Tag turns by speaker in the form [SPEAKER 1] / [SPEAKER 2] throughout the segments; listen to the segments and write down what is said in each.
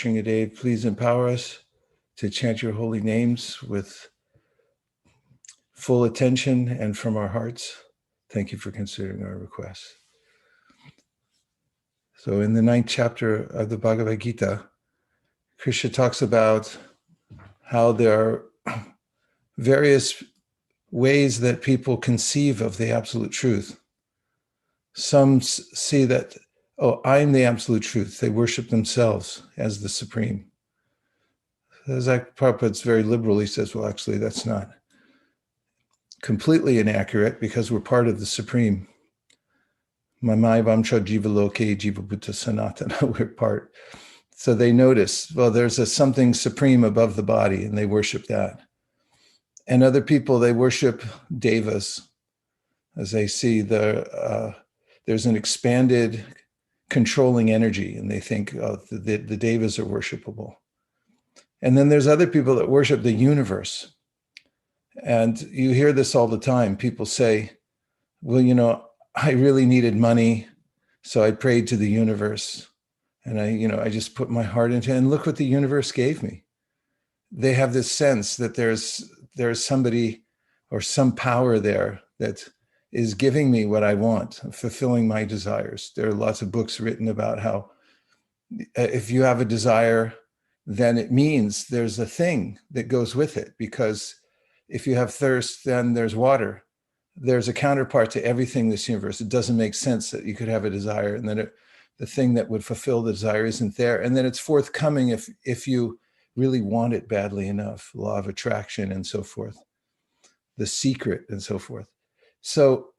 [SPEAKER 1] A day, please empower us to chant your holy names with full attention and from our hearts. Thank you for considering our requests. So in the 9th chapter of the Bhagavad Gita, Krishna talks about how there are various ways that people conceive of the absolute truth. Some see that, oh, I'm the absolute truth. They worship themselves as the supreme. As Prabhupāda very liberally says, well, actually, that's not completely inaccurate because we're part of the supreme. Mamai vamcha jiva loke jiva bhuta sanatana, we're part. So they notice, well, there's a something supreme above the body, and they worship that. And other people, they worship devas, as they see there's an expanded controlling energy, and they think, oh, the devas are worshipable. And then there's other people that worship the universe. And you hear this all the time. People say, well, I really needed money, so I prayed to the universe. And I just put my heart into it, and look what the universe gave me. They have this sense that there's somebody or some power there that is giving me what I want, fulfilling my desires. There are lots of books written about how if you have a desire, then it means there's a thing that goes with it, because if you have thirst, then there's water. There's a counterpart to everything in this universe. It doesn't make sense that you could have a desire and then the thing that would fulfill the desire isn't there. And then it's forthcoming if you really want it badly enough, law of attraction and so forth, the secret and so forth. So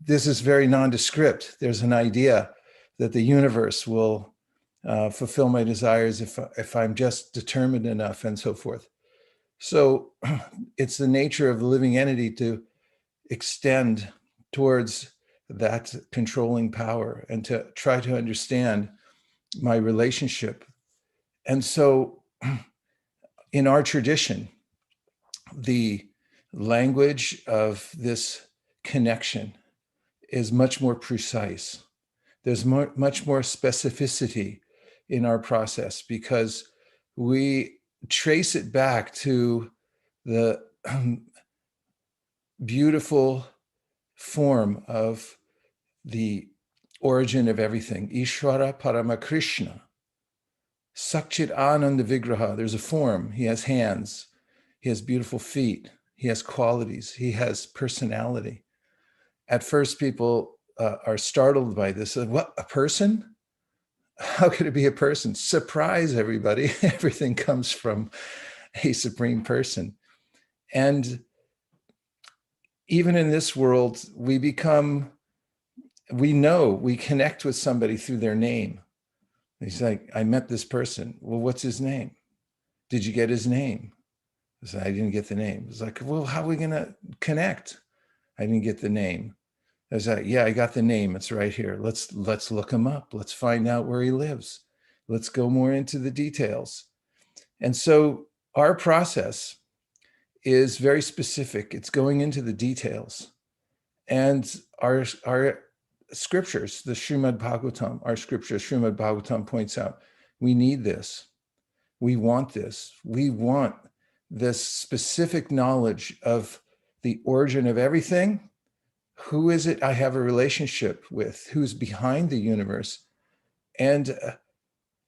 [SPEAKER 1] this is very nondescript. There's an idea that the universe will fulfill my desires if I'm just determined enough and so forth. So it's the nature of the living entity to extend towards that controlling power and to try to understand my relationship. And so in our tradition, the language of this connection is much more precise. There's much more specificity in our process because we trace it back to the beautiful form of the origin of everything. Ishvara parama krishna. Sakchit ananda vigraha. There's a form. He has hands. He has beautiful feet. He has qualities. He has personality. At first, people are startled by this. What, a person? How could it be a person? Surprise, everybody. Everything comes from a supreme person. And even in this world, we connect with somebody through their name. He's like, I met this person. Well, what's his name? Did you get his name? I said, I didn't get the name. It's like, well, how are we going to connect? I didn't get the name. I was like, yeah, I got the name. It's right here. Let's look him up. Let's find out where he lives. Let's go more into the details. And so our process is very specific. It's going into the details. And our scriptures, the Srimad Bhagavatam, our scripture, Srimad Bhagavatam points out, we need this. We want this. We want this specific knowledge of the origin of everything. Who is it I have a relationship with? Who's behind the universe? And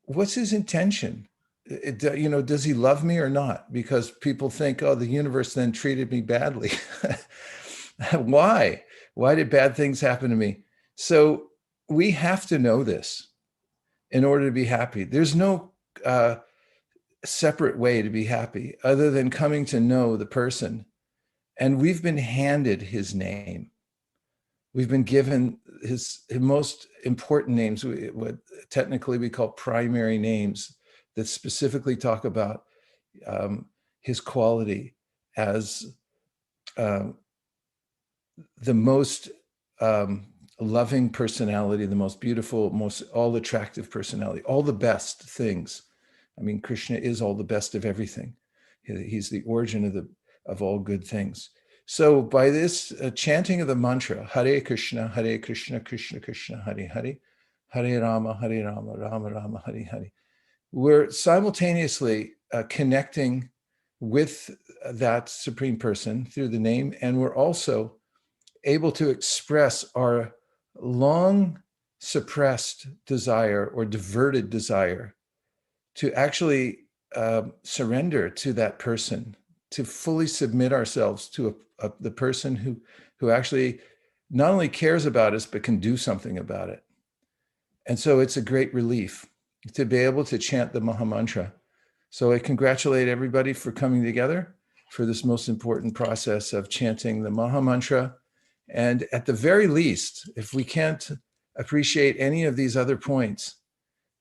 [SPEAKER 1] what's his intention? Does he love me or not? Because people think, oh, the universe then treated me badly. Why? Why did bad things happen to me? So we have to know this in order to be happy. There's no separate way to be happy other than coming to know the person. And we've been handed his name. We've been given his most important names, what technically we call primary names, that specifically talk about his quality as the most loving personality, the most beautiful, most all attractive personality, all the best things. I mean, Krishna is all the best of everything. He's the origin of all good things. So by this chanting of the mantra, Hare Krishna, Krishna Krishna, Hare Hare, Hare Rama, Rama Rama, Hare Hare, we're simultaneously connecting with that Supreme Person through the name, and we're also able to express our long suppressed desire or diverted desire to actually surrender to that person, to fully submit ourselves to the person who actually not only cares about us, but can do something about it. And so it's a great relief to be able to chant the Maha Mantra. So I congratulate everybody for coming together for this most important process of chanting the Maha Mantra. And at the very least, if we can't appreciate any of these other points,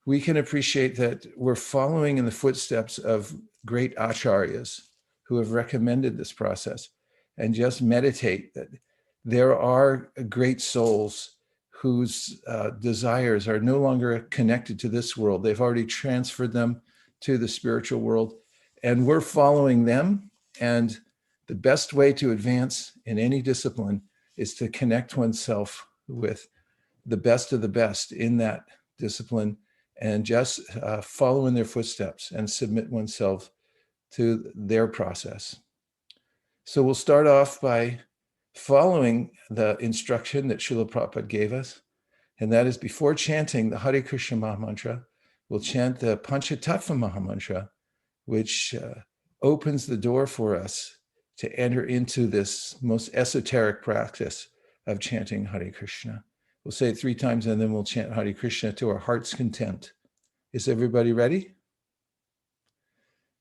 [SPEAKER 1] we can appreciate that we're following in the footsteps of great acharyas who have recommended this process, and just meditate that there are great souls whose desires are no longer connected to this world. They've already transferred them to the spiritual world, and we're following them. And the best way to advance in any discipline is to connect oneself with the best of the best in that discipline, and just follow in their footsteps and submit oneself to their process. So we'll start off by following the instruction that Srila Prabhupada gave us, and that is before chanting the Hare Krishna Maha Mantra, we'll chant the pancheta Maha Mantra, which opens the door for us to enter into this most esoteric practice of chanting Hare Krishna. We'll say it 3 times, and then we'll chant Hare Krishna to our heart's content. Is everybody ready?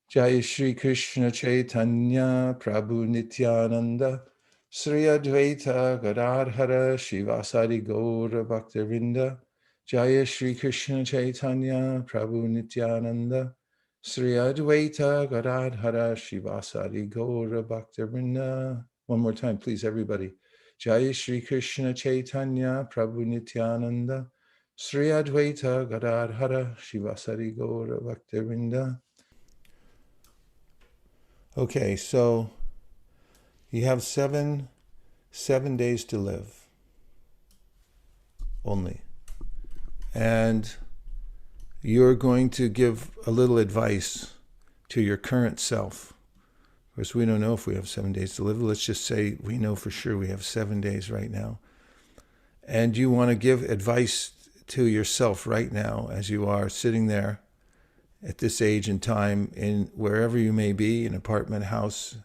[SPEAKER 1] Jai Shri Krishna Chaitanya Prabhu Nityananda Sri Advaita Gadadhara Shivasari Gaura Bhaktavinda Jai Shri Krishna Chaitanya Prabhu Nityananda Sri Advaita Gadadhara Shivasari Gaura Bhaktavinda. One more time, please, everybody. Jai Shri Krishna Chaitanya Prabhu Nityananda Sri Advaita Gadadhara Shivasari Gaura Bhaktavinda. Okay, so you have seven days to live only. And you're going to give a little advice to your current self. Of course, we don't know if we have 7 days to live. Let's just say we know for sure we have 7 days right now. And you want to give advice to yourself right now as you are sitting there at this age and time, in wherever you may be, an apartment, house,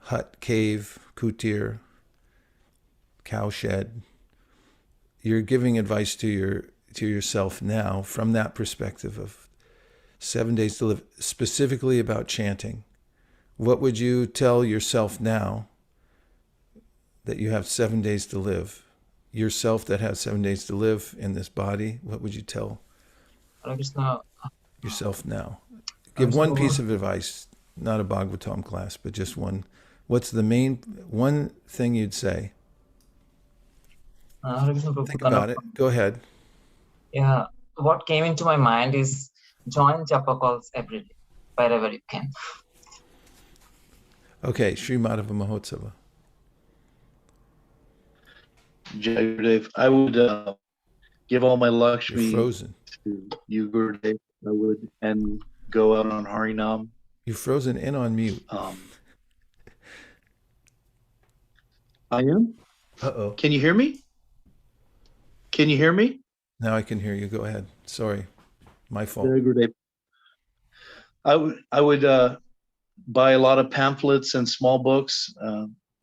[SPEAKER 1] hut, cave, kutir, cowshed. You're giving advice to yourself now from that perspective of 7 days to live, specifically about chanting. What would you tell yourself now that you have 7 days to live? Yourself that has 7 days to live in this body, what would you tell yourself now? Give one piece of advice, not a Bhagavatam class, but just one. What's the main one thing you'd say? Think about it. Go ahead.
[SPEAKER 2] Yeah, what came into my mind is join japa calls every day, wherever you can.
[SPEAKER 1] Okay, Sri Madhava Mahotsava.
[SPEAKER 3] Jai Gurudev, I would give all my Lakshmi
[SPEAKER 1] You're frozen.
[SPEAKER 3] to you, Gurudev. I would, and go out on Harinam.
[SPEAKER 1] You're frozen and on mute.
[SPEAKER 3] I am?
[SPEAKER 1] Uh-oh.
[SPEAKER 3] Can you hear me? Can you hear me?
[SPEAKER 1] Now I can hear you. Go ahead. Sorry. My fault.
[SPEAKER 3] Jai Gurudev. I would buy a lot of pamphlets and small books,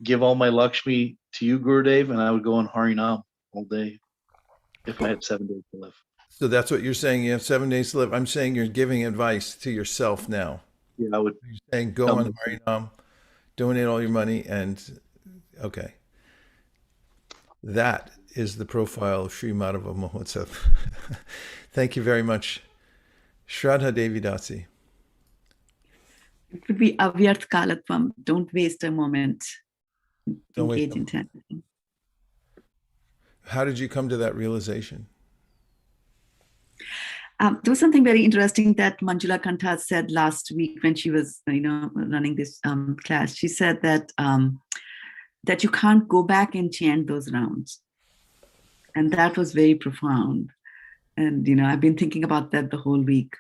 [SPEAKER 3] give all my Lakshmi to you, Gurudev, and I would go on Harinam all day if I had 7 days to live.
[SPEAKER 1] So that's what you're saying. You have 7 days to live. I'm saying you're giving advice to yourself now.
[SPEAKER 3] Yeah, I would.
[SPEAKER 1] You're saying go on Harinam, donate all your money, and okay. That is the profile of Sri Madhava Mahotsav. Thank you very much. Shraddha Devi Dasi.
[SPEAKER 4] It would be avyarth kalatvam. Don't waste a moment.
[SPEAKER 1] Don't
[SPEAKER 4] Engage
[SPEAKER 1] waste
[SPEAKER 4] in chanting.
[SPEAKER 1] How did you come to that realization?
[SPEAKER 4] There was something very interesting that Manjula Kantha said last week when she was, running this class. She said that that you can't go back and chant those rounds, and that was very profound. And I've been thinking about that the whole week.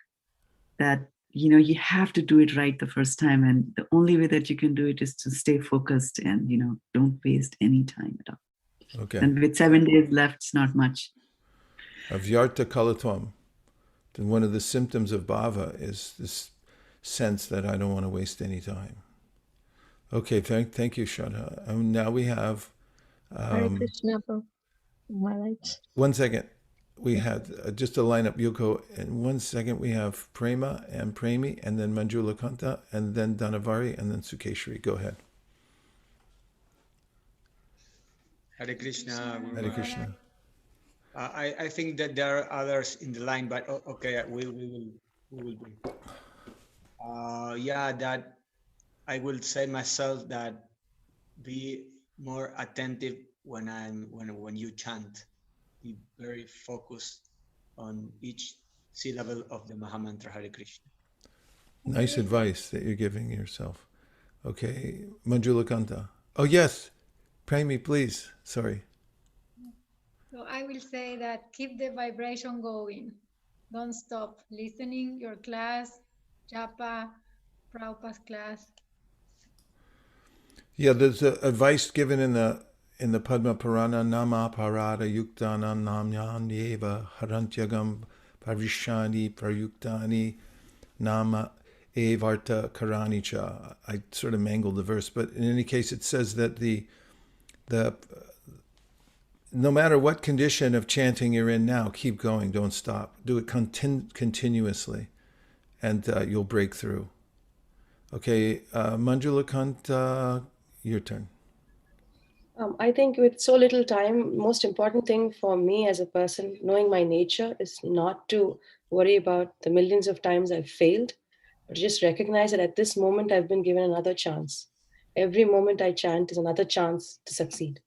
[SPEAKER 4] that, you know, you have to do it right the first time. And the only way that you can do it is to stay focused and, you know, don't waste any time at all.
[SPEAKER 1] Okay.
[SPEAKER 4] And with 7 days left, it's not much.
[SPEAKER 1] Avyarta kalatvam. Then one of the symptoms of bhava is this sense that I don't want to waste any time. Okay, thank you, Shraddha. And now we have...
[SPEAKER 5] Hare Krishna, Maharaj.
[SPEAKER 1] 1 second. We had just a lineup, Yuko. In 1 second, we have Prema and Premi, and then Manjula Kanta, and then Dhanavari, and then Sukeshri. Go ahead.
[SPEAKER 6] Hare Krishna. Guru
[SPEAKER 1] Hare
[SPEAKER 6] Maharaj.
[SPEAKER 1] Krishna.
[SPEAKER 6] I think that there are others in the line, but okay, we will bring. Yeah, that I will say myself that be more attentive when you chant. Be very focused on each syllable of the Mahamantra Hare Krishna.
[SPEAKER 1] Nice advice that you're giving yourself. Okay, Manjula Kanta. Oh, yes. Premi, please. Sorry.
[SPEAKER 7] So I will say that keep the vibration going. Don't stop listening your class, japa, Prabhupada's class.
[SPEAKER 1] Yeah, there's advice given in the Padma Purana, Nama Parada Yuktana Namyan Yeva Harantyagam Parishani Prayuktani Nama Evarta Karanicha. I sort of mangled the verse, but in any case, it says that the no matter what condition of chanting you're in now, keep going, don't stop. Do it continuously, and you'll break through. Okay, Manjula Kanta, your turn.
[SPEAKER 5] I think with so little time, most important thing for me as a person, knowing my nature, is not to worry about the millions of times I've failed, but just recognize that at this moment I've been given another chance. Every moment I chant is another chance to succeed.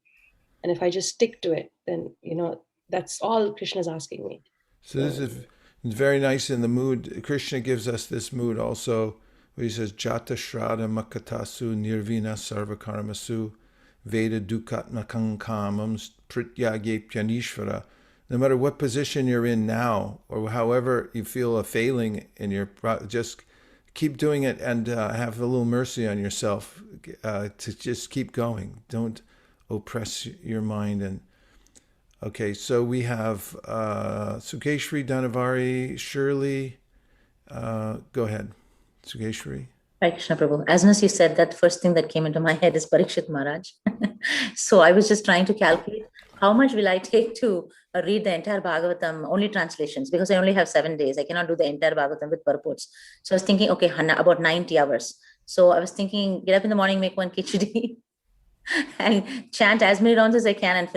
[SPEAKER 5] And if I just stick to it, then, you know, that's all Krishna is asking me.
[SPEAKER 1] So this is very nice in the mood. Krishna gives us this mood also, where he says, Jata Shraddha Makatasu Nirvina Sarvakarmasu Veda Dukatmakam Kamam Prityagepyanishvara. No matter what position you're in now, or however you feel a failing in your, just keep doing it and have a little mercy on yourself to just keep going. Don't oppress your mind. And okay, so we have Sukeshri, Dhanavari, Shirley. Go ahead, Sukeshri.
[SPEAKER 8] Hare Krishna Prabhu. As soon as you said that, first thing that came into my head is Parikshit Maharaj. So I was just trying to calculate how much will I take to read the entire Bhagavatam, only translations, because I only have 7 days. I cannot do the entire Bhagavatam with purports. So I was thinking, okay, about 90 hours. So I was thinking, get up in the morning, make one khichdi and chant as many rounds as I can and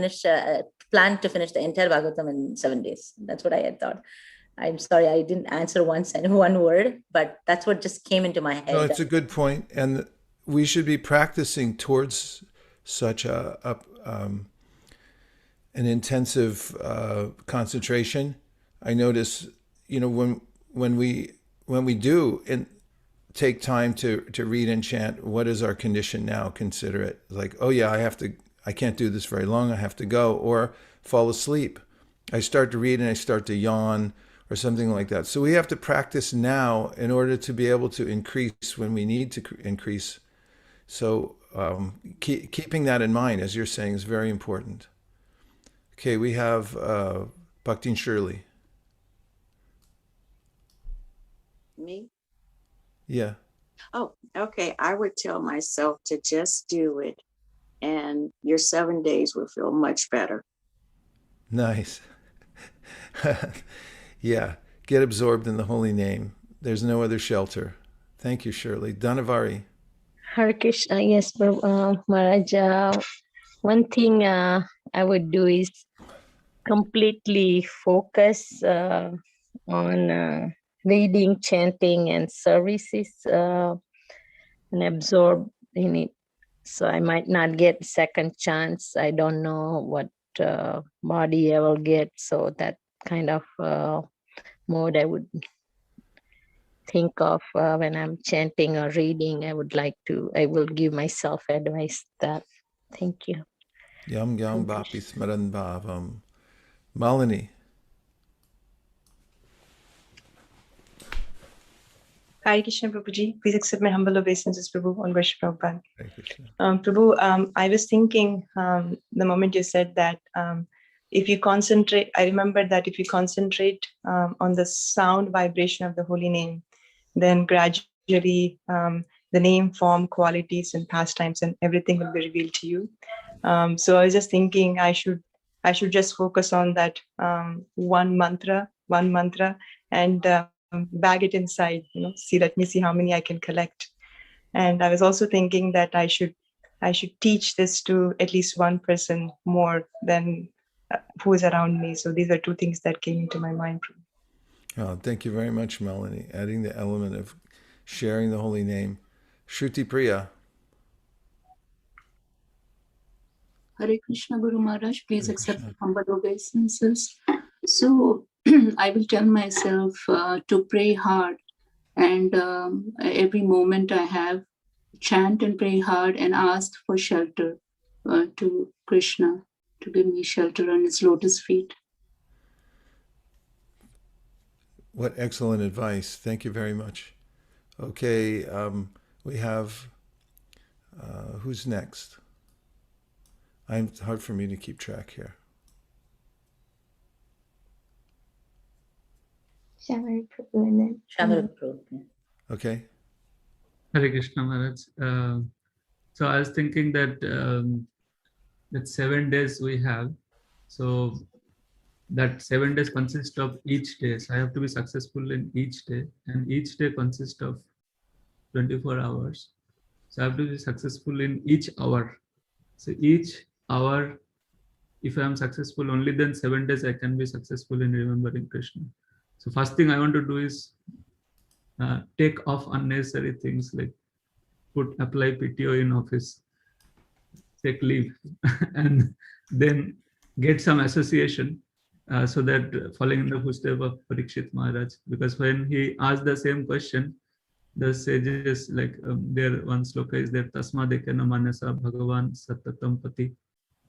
[SPEAKER 8] plan to finish the entire Bhagavatam in 7 days. That's what I had thought. I'm sorry, I didn't answer one word, but that's what just came into my head.
[SPEAKER 1] No, it's a good point, and we should be practicing towards such an intensive concentration. I notice, you know, when we do and take time to read and chant, what is our condition now? Consider it like, oh yeah, I can't do this very long. I have to go, or fall asleep. I start to read and I start to yawn, or something like that. So we have to practice now in order to be able to increase when we need to increase. So keeping that in mind, as you're saying, is very important. Okay, we have Bhaktin Shirley.
[SPEAKER 9] Me?
[SPEAKER 1] Yeah.
[SPEAKER 9] Oh, okay. I would tell myself to just do it, and your 7 days will feel much better.
[SPEAKER 1] Nice. Yeah, get absorbed in the holy name. There's no other shelter. Thank you, Shirley. Dhanavari.
[SPEAKER 5] Hare Krishna, yes, Maharaj. One thing I would do is completely focus on reading, chanting, and services and absorb in it. So I might not get second chance. I don't know what body I will get. So that kind of mode I would think of when I'm chanting or reading. I will give myself advice that. Thank you.
[SPEAKER 1] Yam yam vapi smaran bhavam. Malini.
[SPEAKER 10] Hare Krishna, Prabhuji. Please accept my humble obeisances, Prabhu, on worship Prabhupada.
[SPEAKER 1] Hare Krishna.
[SPEAKER 10] Prabhu, I was thinking the moment you said that if you concentrate, I remember that if you concentrate on the sound vibration of the holy name, then gradually the name, form, qualities, and pastimes and everything will be revealed to you. So I was just thinking I should just focus on that one mantra, and bag it inside. Let me see how many I can collect. And I was also thinking that I should teach this to at least one person more than who is around me. So these are two things that came into my mind.
[SPEAKER 1] Oh, thank you very much, Melanie. Adding the element of sharing the holy name. Shruti Priya.
[SPEAKER 11] Hare Krishna, Guru Maharaj. Please accept the humble obeisances. So I will tell myself to pray hard, and every moment I have, chant and pray hard and ask for shelter to Krishna to give me shelter on his lotus feet.
[SPEAKER 1] What excellent advice. Thank you very much. Okay, we have, who's next? It's hard for me to keep track here.
[SPEAKER 8] Shamara Prabhu.
[SPEAKER 1] Okay.
[SPEAKER 12] Hare Krishna Maharaj. So I was thinking that that 7 days we have, so that 7 days consist of each day. So I have to be successful in each day, and each day consists of 24 hours. So I have to be successful in each hour. So each hour, if I am successful, only then 7 days I can be successful in remembering Krishna. So first thing I want to do is take off unnecessary things, like apply PTO in office, take leave, and then get some association so that following in the footsteps of Parikshit Maharaj, because when he asked the same question, the sages, like there one sloka is there, Tasma dekana manasa Bhagavan Satatam Pati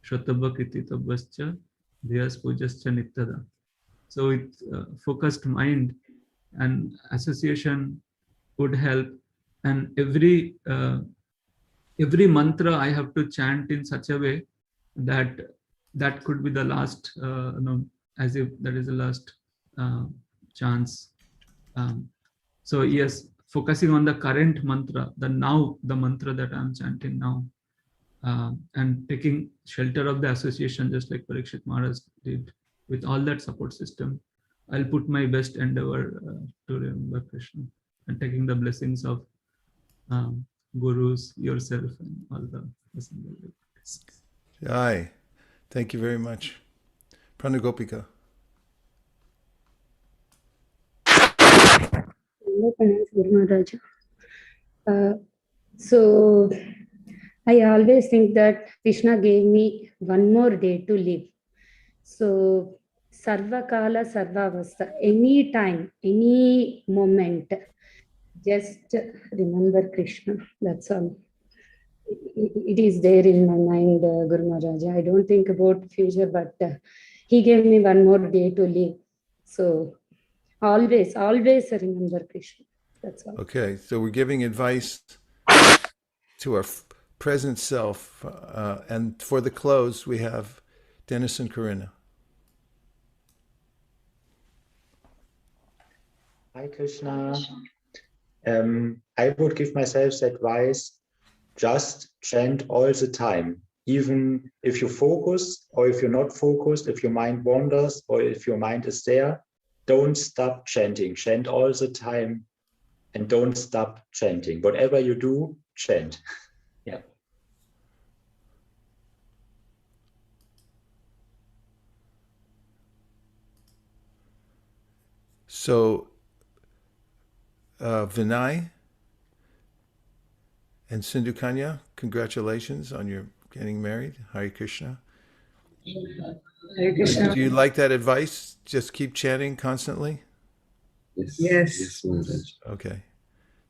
[SPEAKER 12] Shratabha Kriti Tabbascha Dhyas Pujascha Nittada. So with focused mind and association would help, and every mantra I have to chant in such a way that could be the last, as if that is the last chance. So yes, focusing on the current mantra, the mantra that I'm chanting now, and taking shelter of the association, just like Parikshit Maharaj did, with all that support system. I'll put my best endeavor to remember Krishna, and taking the blessings of gurus, yourself, and all the blessings.
[SPEAKER 1] Jai. Thank you very much. Pranagopika.
[SPEAKER 13] So I always think that Krishna gave me one more day to live. So Sarvakala Sarvavastha, any time, any moment, just remember Krishna. That's all. It is there in my mind, Guru Maharaj. I don't think about future, but he gave me one more day to live. So always remember Krishna. That's all.
[SPEAKER 1] Okay, so we're giving advice to our present self. And for the close, we have Dennis and Corinna.
[SPEAKER 14] Hi, Krishna. I would give myself the advice, just chant all the time. Even if you focus or if you're not focused, if your mind wanders or if your mind is there, don't stop chanting. Chant all the time and don't stop chanting. Whatever you do, chant. Yeah.
[SPEAKER 1] So, Vinay and Sindhu Kanya, congratulations on your getting married. Hare Krishna.
[SPEAKER 15] Hare Krishna.
[SPEAKER 1] Do you like that advice? Just keep chanting constantly?
[SPEAKER 15] Yes.
[SPEAKER 1] Okay.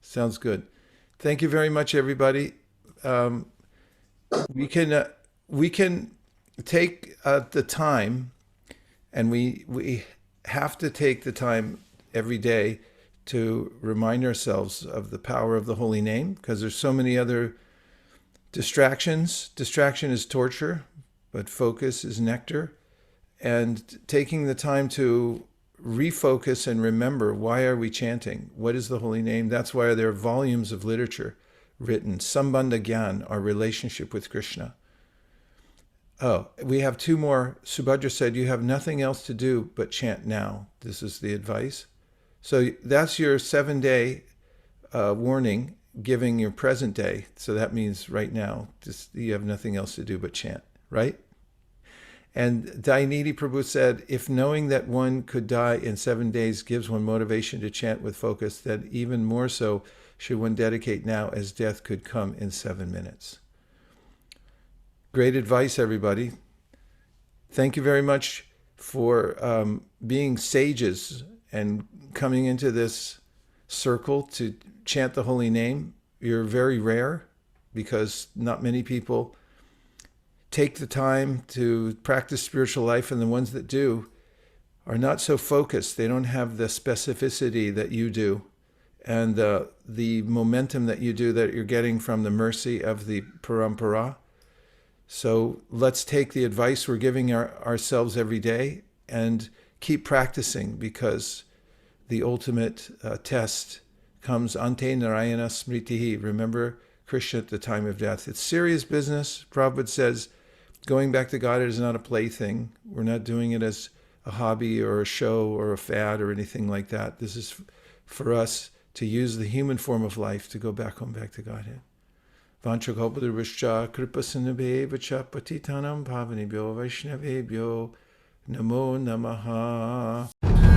[SPEAKER 1] Sounds good. Thank you very much, everybody. We can take the time, and we have to take the time every day to remind ourselves of the power of the holy name, because there's so many other distractions. Distraction is torture, but focus is nectar. And taking the time to refocus and remember, why are we chanting? What is the holy name? That's why there are volumes of literature written. Sambandha Gyan, our relationship with Krishna. Oh, we have two more. Subhadra said, you have nothing else to do but chant now. This is the advice. So that's your 7-day warning, giving your present day. So that means right now, just you have nothing else to do but chant, right? And Dainiti Prabhu said, if knowing that one could die in 7 days gives one motivation to chant with focus, then even more so should one dedicate now, as death could come in 7 minutes. Great advice, everybody. Thank you very much for being sages and coming into this circle to chant the holy name. You're very rare, because not many people take the time to practice spiritual life, and the ones that do are not so focused. They don't have the specificity that you do, and the momentum that you do, that you're getting from the mercy of the paramparā. So let's take the advice we're giving ourselves every day and keep practicing, because the ultimate test comes ante nārāyaṇa-smṛtiḥ. Remember Krishna at the time of death. It's serious business. Prabhupada says, going back to Godhead is not a plaything. We're not doing it as a hobby or a show or a fad or anything like that. This is for us to use the human form of life to go back home, back to Godhead. Vanchakalpadurvascha kripasinabhevacha patitanam pavanebhyo vaishnavebhyo namo namaha.